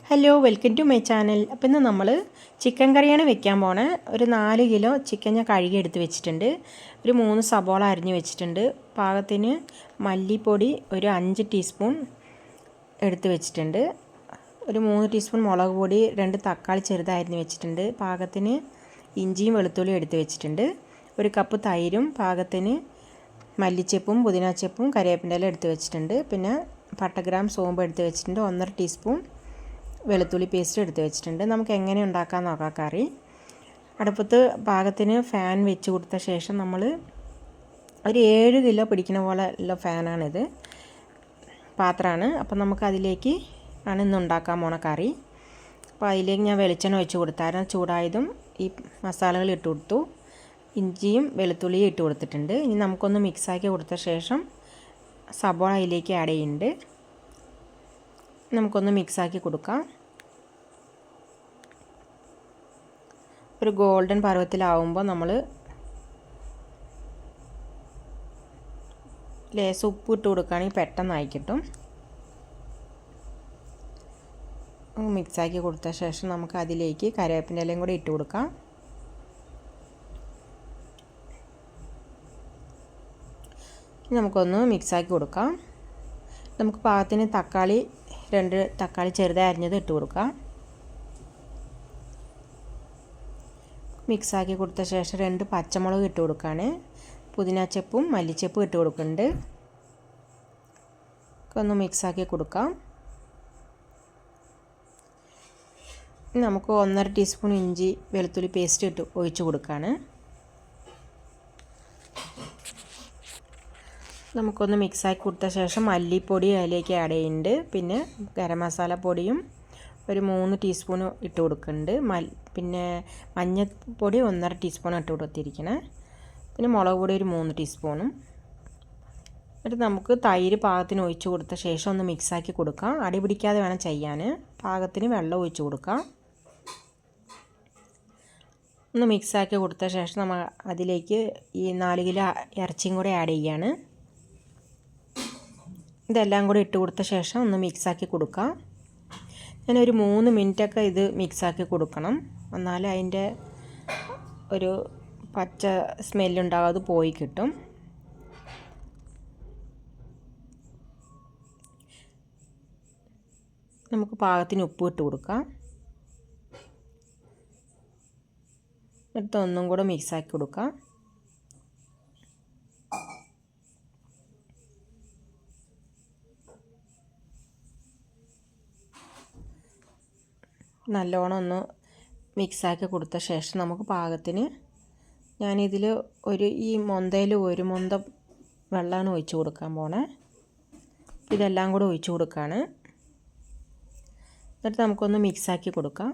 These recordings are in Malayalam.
Hello, welcome to my channel. അപ്പോൾ ഇന്ന് നമ്മൾ ചിക്കൻ കറിയാണ് വെക്കാൻ പോണേ. ഒരു 4 കിലോ ചിക്കൻ ഞാൻ കഴുകി എടുത്ത് വെച്ചിട്ടുണ്ട്. ഒരു 3 സബോള അരിഞ്ഞ് വെച്ചിട്ടുണ്ട്. പാകത്തിന് മല്ലിപ്പൊടി ഒരു 5 ടീസ്പൂൺ എടുത്ത് വെച്ചിട്ടുണ്ട്. ഒരു 3 ടീസ്പൂൺ മുളക് പൊടി, 2 തക്കാളി ചെറുതായി വെച്ചിട്ടുണ്ട്. പാകത്തിന് ഇഞ്ചിയും വെളുത്തുള്ളിയും എടുത്ത് വെച്ചിട്ടുണ്ട്. ഒരു കപ്പ് തൈരും, പാകത്തിന് മല്ലിച്ചെപ്പും പുതിനാച്ചെപ്പും കറിവേപ്പിൻ്റെ ഇല എടുത്ത് വെച്ചിട്ടുണ്ട്. പിന്നെ പട്ടഗ്രാം സോമ്പ് എടുത്ത് വെച്ചിട്ടുണ്ട്. 1.5 ടീസ്പൂൺ വെളുത്തുള്ളി പേസ്റ്റ് എടുത്ത് വെച്ചിട്ടുണ്ട്. നമുക്ക് എങ്ങനെ ഉണ്ടാക്കാൻ നോക്കാം കറി. അടുപ്പത്ത് പാകത്തിന് ഫാൻ വെച്ച് കൊടുത്ത ശേഷം നമ്മൾ ഒരു 7 കിലോ പിടിക്കുന്ന പോലെ ഉള്ള ഫാനാണിത്, പാത്രമാണ്. അപ്പോൾ നമുക്ക് അതിലേക്ക് ആണ് ഇന്ന് ഉണ്ടാക്കാൻ പോണ കറി. അപ്പോൾ അതിലേക്ക് ഞാൻ വെളിച്ചെണ്ണ ഒഴിച്ച് കൊടുത്തായിരുന്നു. ചൂടായതും ഈ മസാലകൾ ഇട്ട് കൊടുത്തു. ഇഞ്ചിയും വെളുത്തുള്ളിയും ഇട്ട് കൊടുത്തിട്ടുണ്ട്. ഇനി നമുക്കൊന്ന് മിക്സാക്കി കൊടുത്ത ശേഷം സബോള അതിലേക്ക് ആഡ് ചെയ്യുന്നുണ്ട്. നമുക്കൊന്ന് മിക്സാക്കി കൊടുക്കാം. ഒരു ഗോൾഡൻ പരുവത്തിലാവുമ്പോൾ നമ്മൾ ലേശം ഉപ്പ് ഇട്ട് കൊടുക്കുകയാണെങ്കിൽ പെട്ടെന്നായി കിട്ടും. മിക്സാക്കി കൊടുത്ത ശേഷം നമുക്ക് അതിലേക്ക് കറിവേപ്പിൻ്റെ ഇലയും കൂടി ഇട്ട് കൊടുക്കാം. നമുക്കൊന്ന് മിക്സാക്കി കൊടുക്കാം. നമുക്ക് പാകത്തിന് തക്കാളി 2 തക്കാളി ചെറുതായി അരിഞ്ഞത് ഇട്ട് കൊടുക്കാം. മിക്സാക്കി കൊടുത്ത ശേഷം 2 പച്ചമുളക് ഇട്ട് കൊടുക്കുകയാണ്. പുതിനാച്ചെപ്പും മല്ലിച്ചെപ്പും ഇട്ട് കൊടുക്കുന്നുണ്ട്. ഒന്ന് മിക്സാക്കി കൊടുക്കാം. നമുക്ക് 1.5 ടീസ്പൂൺ ഇഞ്ചി വെളുത്തുള്ളി പേസ്റ്റ് ഇട്ട് ഒഴിച്ച് കൊടുക്കുകയാണ്. നമുക്കൊന്ന് മിക്സാക്കി കൊടുത്ത ശേഷം മല്ലിപ്പൊടി അതിലേക്ക് ആഡ് ചെയ്യുന്നുണ്ട്. പിന്നെ ഗരം മസാല പൊടിയും ഒരു 3 ടീസ്പൂൺ ഇട്ട് കൊടുക്കുന്നുണ്ട്. പിന്നെ മഞ്ഞൾപ്പൊടി 1.5 ടീസ്പൂൺ ഇട്ട് കൊടുത്തിരിക്കണേ. പിന്നെ മുളക് പൊടി ഒരു 3 ടീസ്പൂണും. എന്നിട്ട് നമുക്ക് തൈര് പാകത്തിന് ഒഴിച്ച് കൊടുത്ത ശേഷം ഒന്ന് മിക്സാക്കി കൊടുക്കാം. അടി പിടിക്കാതെ വേണം ചെയ്യാൻ. പാകത്തിന് വെള്ളം ഒഴിച്ച് കൊടുക്കാം. ഒന്ന് മിക്സാക്കി കൊടുത്ത ശേഷം നമ്മൾ അതിലേക്ക് ഈ 4 കിലോ ഇറച്ചിയും കൂടെ ആഡ് ചെയ്യാണ്. ഇതെല്ലാം കൂടി ഇട്ട് കൊടുത്ത ശേഷം ഒന്ന് മിക്സാക്കി കൊടുക്കാം. ഞാനൊരു 3 മിനിറ്റൊക്കെ ഇത് മിക്സാക്കി കൊടുക്കണം. എന്നാലും അതിൻ്റെ ഒരു പച്ച സ്മെല്ലുണ്ടാവും, അത് പോയി കിട്ടും. നമുക്ക് പാകത്തിന് ഉപ്പ് ഇട്ട് കൊടുക്കാം. എന്നിട്ട് ഒന്നും കൂടെ മിക്സാക്കി കൊടുക്കാം. നല്ലോണം ഒന്ന് മിക്സാക്കി കൊടുത്ത ശേഷം നമുക്ക് പാകത്തിന് ഞാനിതിൽ ഈ മൊന്തയിൽ ഒരു മൊന്ത വെള്ളമാണ് ഒഴിച്ച് കൊടുക്കാൻ പോണേ. ഇതെല്ലാം കൂടെ ഒഴിച്ച് കൊടുക്കുകയാണ്. എന്നിട്ട് നമുക്കൊന്ന് മിക്സാക്കി കൊടുക്കാം.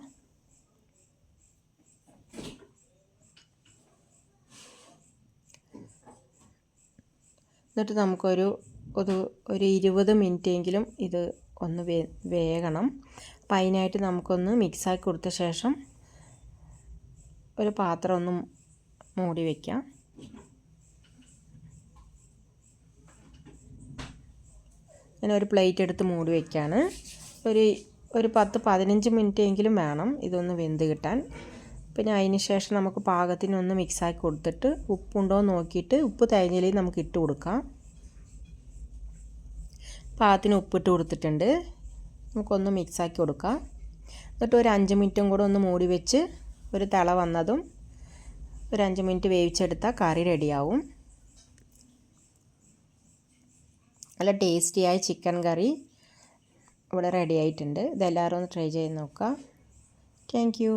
എന്നിട്ട് നമുക്കൊരു 20 മിനിറ്റെങ്കിലും ഇത് ഒന്ന് വേകണം. അപ്പോൾ അതിനായിട്ട് നമുക്കൊന്ന് മിക്സാക്കി കൊടുത്ത ശേഷം ഒരു പാത്രം ഒന്ന് മൂടി വയ്ക്കാം. ഞാൻ ഒരു പ്ലേറ്റ് എടുത്ത് മൂടി വയ്ക്കുകയാണ്. ഒരു 10-15 മിനിറ്റെങ്കിലും വേണം ഇതൊന്ന് വെന്ത് കിട്ടാൻ. പിന്നെ അതിന് ശേഷം നമുക്ക് പാകത്തിനൊന്ന് മിക്സാക്കി കൊടുത്തിട്ട് ഉപ്പുണ്ടോ നോക്കിയിട്ട് ഉപ്പ് തികഞ്ഞില്ലെങ്കിൽ നമുക്ക് ഇട്ട് കൊടുക്കാം. പാകത്തിന് ഉപ്പിട്ട് കൊടുത്തിട്ടുണ്ട്. നമുക്കൊന്ന് മിക്സാക്കി കൊടുക്കാം. എന്നിട്ട് ഒരു 5 മിനിറ്റും കൂടെ ഒന്ന് മൂടി വെച്ച് ഒരു തിള വന്നതും ഒരു 5 മിനിറ്റ് വേവിച്ചെടുത്താൽ കറി റെഡിയാവും. നല്ല ടേസ്റ്റിയായ ചിക്കൻ കറി ഇവിടെ റെഡി ആയിട്ടുണ്ട്. ഇതെല്ലാവരും ഒന്ന് ട്രൈ ചെയ്ത് നോക്കുക. Thank you.